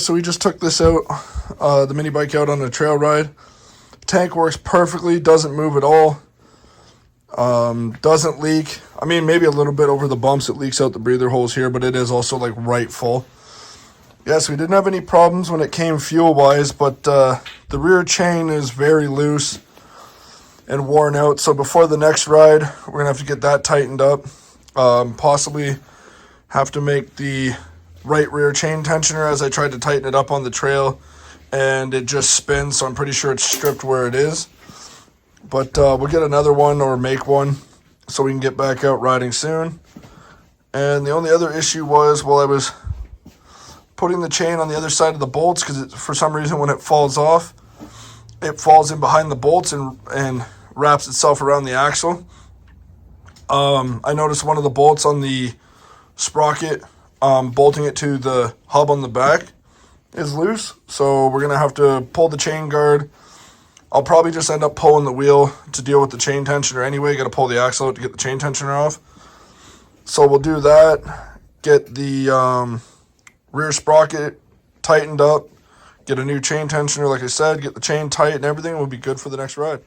So we just took this out, the mini bike out on a trail ride. Tank works perfectly, doesn't move at all, doesn't leak. I mean, maybe a little bit over the bumps, it leaks out the breather holes here, but it is also like right full. Yes, we didn't have any problems when it came fuel-wise, but the rear chain is very loose and worn out. So before the next ride, we're going to have to get that tightened up. Possibly have to make the right rear chain tensioner, as I tried to tighten it up on the trail and it just spins, so I'm pretty sure it's stripped where it is. But we'll get another one or make one so we can get back out riding soon. And the only other issue was, while I was putting the chain on the other side of the bolts, because for some reason when it falls off, it falls in behind the bolts and wraps itself around the axle. I noticed one of the bolts on the sprocket, bolting it to the hub on the back, is loose, so we're gonna have to pull the chain guard. I'll probably just end up pulling the wheel to deal with the chain tensioner anyway. Got to pull the axle out to get the chain tensioner off, so we'll do that. Get the rear sprocket tightened up, get a new chain tensioner like I said, get the chain tight and everything will be good for the next ride.